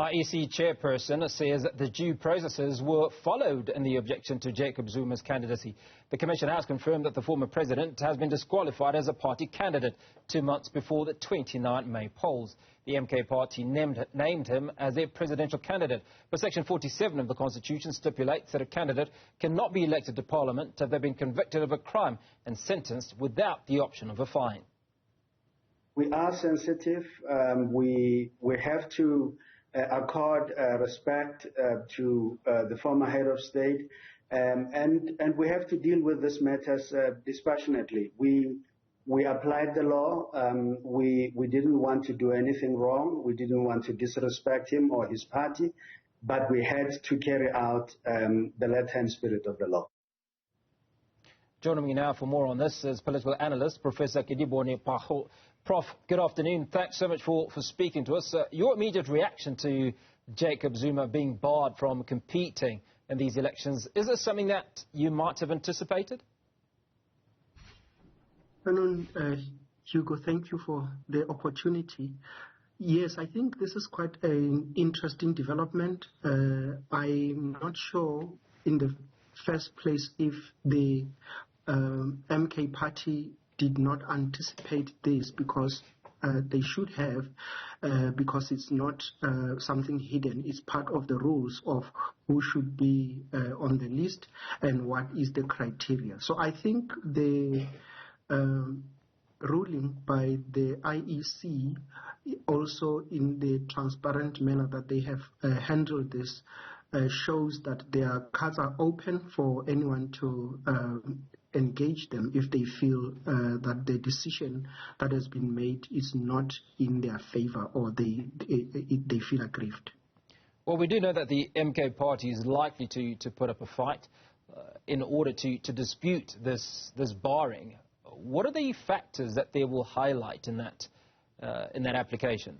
IEC chairperson says that the due processes were followed in the objection to Jacob Zuma's candidacy. The Commission has confirmed that the former president has been disqualified as a party candidate 2 months before the 29 May polls. The MK party named him as their presidential candidate, but Section 47 of the Constitution stipulates that a candidate cannot be elected to Parliament if they've been convicted of a crime and sentenced without the option of a fine. We are sensitive. We have to accord respect to the former head of state, and we have to deal with these matters dispassionately. We applied the law. We didn't want to do anything wrong. We didn't want to disrespect him or his party, but we had to carry out the letter and spirit of the law. Joining me now for more on this is political analyst Professor Kedibone Phago. Prof, good afternoon. Thanks so much for speaking to us. Your immediate reaction to Jacob Zuma being barred from competing in these elections, is this something that you might have anticipated? Hugo, thank you for the opportunity. Yes, I think this is quite an interesting development. I'm not sure in the first place if the MK party did not anticipate this, because they should have, because it's not something hidden. It's part of the rules of who should be on the list and what is the criteria. So I think the ruling by the IEC, also in the transparent manner that they have handled this, shows that their cards are open for anyone to engage them if they feel that the decision that has been made is not in their favor or they feel aggrieved. Well, we do know that the MK party is likely to put up a fight in order to dispute this barring. What are the factors that they will highlight in that application?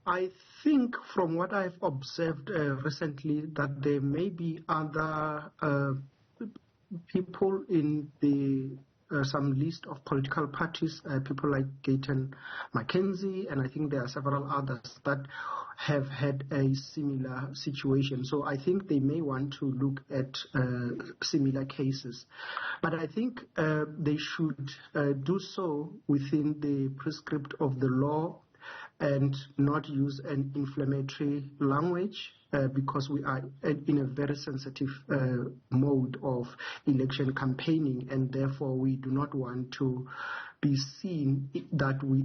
I think from what I've observed recently that there may be other people in the some list of political parties, people like Gayton Mackenzie, and I think there are several others that have had a similar situation. So I think they may want to look at similar cases. But I think they should do so within the prescript of the law and not use an inflammatory language, because we are in a very sensitive mode of election campaigning, and therefore we do not want to be seen that we,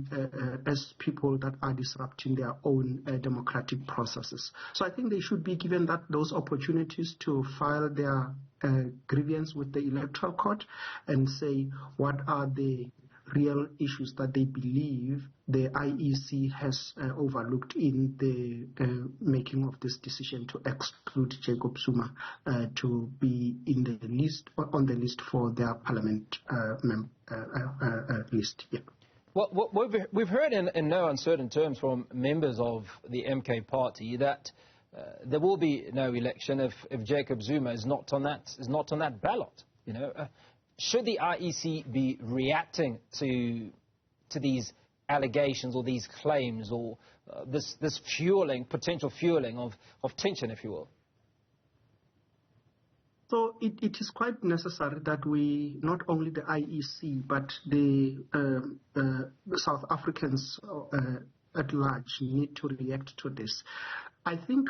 as people that are disrupting their own democratic processes. So I think they should be given those opportunities to file their grievance with the Electoral Court and say what are the real issues that they believe the IEC has overlooked in the making of this decision to exclude Jacob Zuma to be in the list, on the list for their parliament list. Yeah. Well, we've heard in no uncertain terms from members of the MK party that there will be no election if Jacob Zuma is not on that ballot. You know. Should the IEC be reacting to these allegations or these claims or this potential fueling of tension, if you will? So it is quite necessary that we, not only the IEC, but the South Africans at large need to react to this. I think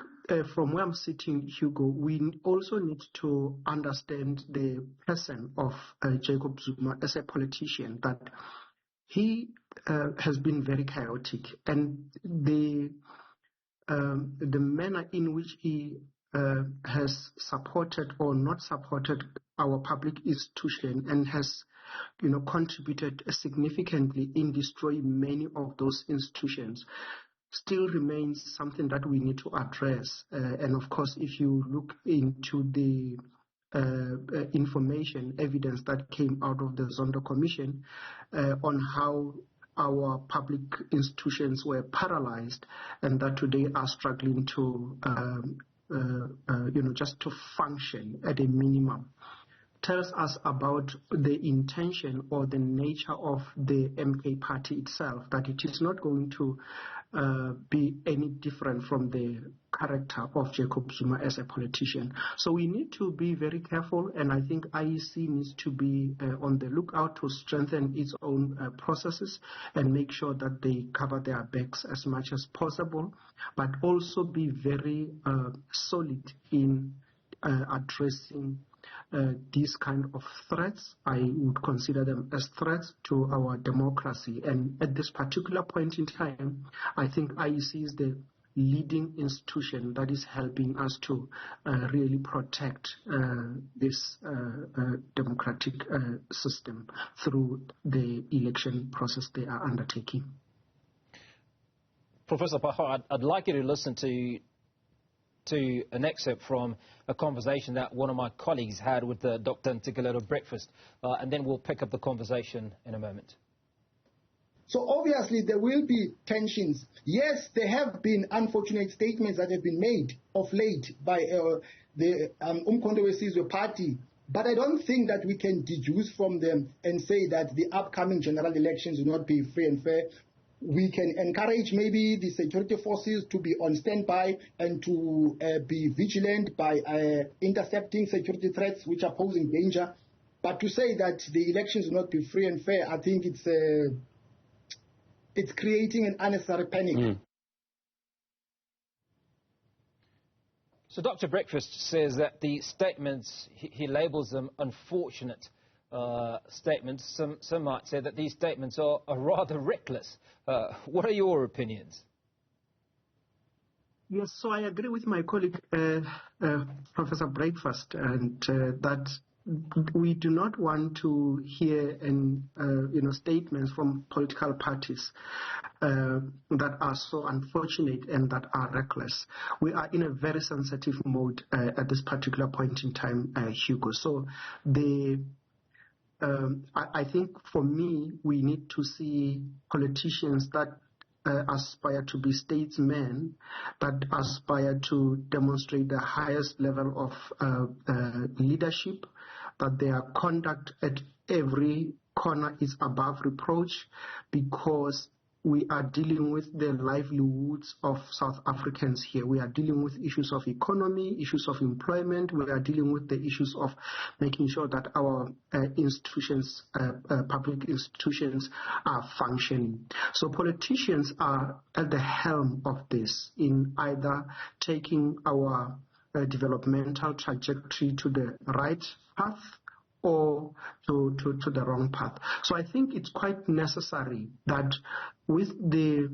from where I'm sitting, Hugo, we also need to understand the person of Jacob Zuma as a politician, that he has been very chaotic, and the manner in which he has supported or not supported our public institution and has contributed significantly in destroying many of those institutions still remains something that we need to address. And of course, if you look into the information, evidence that came out of the Zondo Commission on how our public institutions were paralyzed and that today are struggling to, just to function at a minimum, tells us about the intention or the nature of the MK party itself, that it is not going to be any different from the character of Jacob Zuma as a politician. So we need to be very careful, and I think IEC needs to be on the lookout to strengthen its own processes and make sure that they cover their backs as much as possible, but also be very solid in addressing these kind of threats. I would consider them as threats to our democracy. And at this particular point in time, I think IEC is the leading institution that is helping us to really protect this democratic system through the election process they are undertaking. Professor Phago, I'd like you to listen to an excerpt from a conversation that one of my colleagues had with Dr. Ntsikelelo at breakfast, and then we'll pick up the conversation in a moment. So obviously there will be tensions. Yes, there have been unfortunate statements that have been made of late by the Umkhonto weSizwe party, but I don't think that we can deduce from them and say that the upcoming general elections will not be free and fair. We can encourage maybe the security forces to be on standby and to be vigilant by intercepting security threats which are posing danger. But to say that the elections will not be free and fair, I think it's creating an unnecessary panic. So Dr. Breakfast says that the statements, he labels them unfortunate statements. Some might say that these statements are rather reckless. What are your opinions? Yes, so I agree with my colleague, Professor Breakfast, and that we do not want to hear statements from political parties that are so unfortunate and that are reckless. We are in a very sensitive mode at this particular point in time, Hugo. So I think for me, we need to see politicians that aspire to be statesmen, that aspire to demonstrate the highest level of leadership, that their conduct at every corner is above reproach, because we are dealing with the livelihoods of South Africans here. We are dealing with issues of economy, issues of employment. We are dealing with the issues of making sure that our institutions, public institutions, are functioning. So politicians are at the helm of this in either taking our developmental trajectory to the right path or to the wrong path. So I think it's quite necessary that with the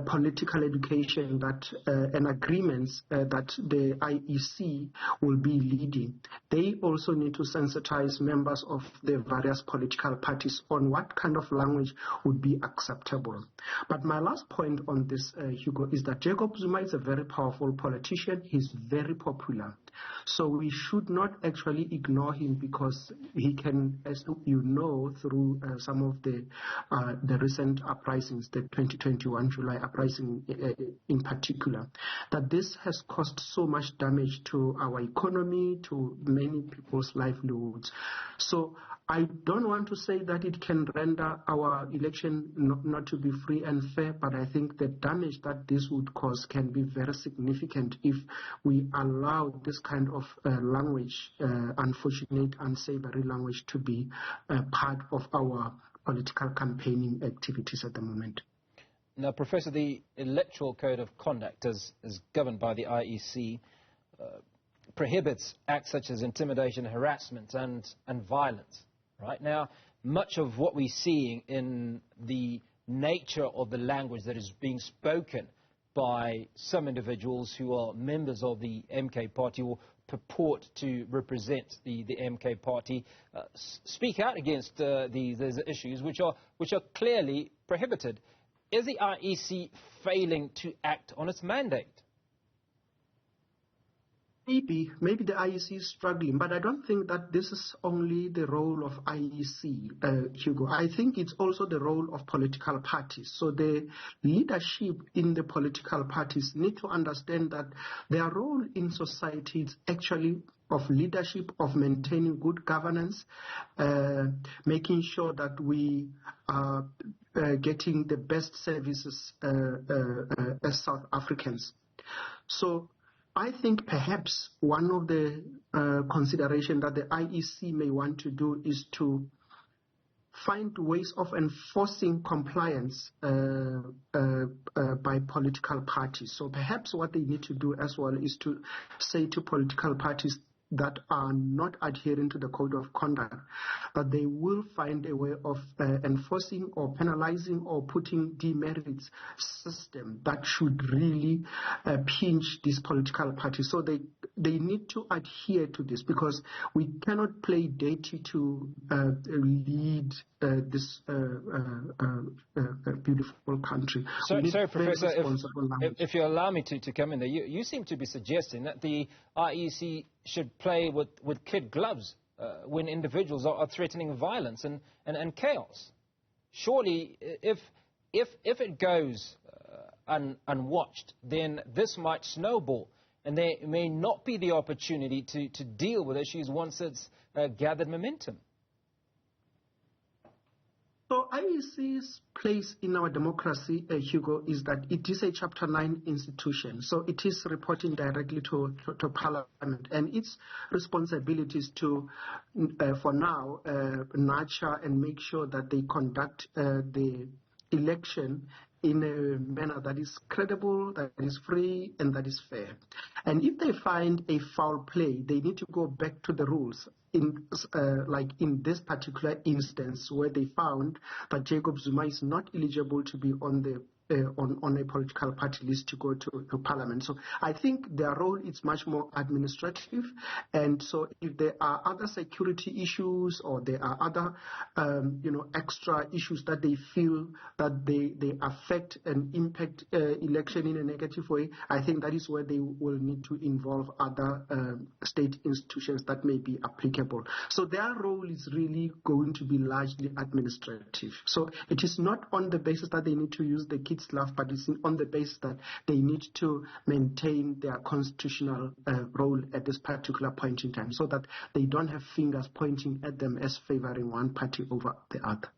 political education that and agreements that the IEC will be leading, they also need to sensitize members of the various political parties on what kind of language would be acceptable. But my last point on this, Hugo, is that Jacob Zuma is a very powerful politician. He's very popular. So we should not actually ignore him, because he can, as you know, through some of the recent uprisings, the 2021 July uprising in particular, that this has caused so much damage to our economy, to many people's livelihoods. So I don't want to say that it can render our election not to be free and fair, but I think the damage that this would cause can be very significant if we allow this kind of language, unfortunate, unsavory language, to be part of our political campaigning activities at the moment. Now, Professor, the Electoral Code of Conduct, as governed by the IEC, prohibits acts such as intimidation, harassment, and violence. Right now, much of what we're seeing in the nature of the language that is being spoken by some individuals who are members of the MK party or purport to represent the MK party speak out against these issues which are clearly prohibited. Is the IEC failing to act on its mandate? Maybe the IEC is struggling, but I don't think that this is only the role of IEC, Hugo. I think it's also the role of political parties. So the leadership in the political parties need to understand that their role in society is actually of leadership, of maintaining good governance, making sure that we are getting the best services as South Africans. So I think perhaps one of the considerations that the IEC may want to do is to find ways of enforcing compliance by political parties. So perhaps what they need to do as well is to say to political parties that are not adhering to the code of conduct, that they will find a way of enforcing or penalizing or putting demerits system that should really pinch these political parties. So they need to adhere to this, because we cannot play deity to lead this beautiful country. Sorry, Professor, if you allow me to come in there, you seem to be suggesting that the IEC should play with kid gloves when individuals are threatening violence and chaos. Surely, if it goes unwatched, then this might snowball, and there may not be the opportunity to deal with issues once it's gathered momentum. So IEC's place in our democracy, Hugo, is that it is a Chapter 9 institution. So it is reporting directly to Parliament, and its responsibility is to, for now, nurture and make sure that they conduct the election in a manner that is credible, that is free, and that is fair. And if they find a foul play, they need to go back to the rules. Like in this particular instance, where they found that Jacob Zuma is not eligible to be on the on a political party list to go to Parliament. So I think their role is much more administrative. And so if there are other security issues or there are other, extra issues that they feel that they affect and impact election in a negative way, I think that is where they will need to involve other state institutions that may be applicable. So their role is really going to be largely administrative. So it is not on the basis that they need to use the kids' love, but it's on the basis that they need to maintain their constitutional role at this particular point in time, so that they don't have fingers pointing at them as favoring one party over the other.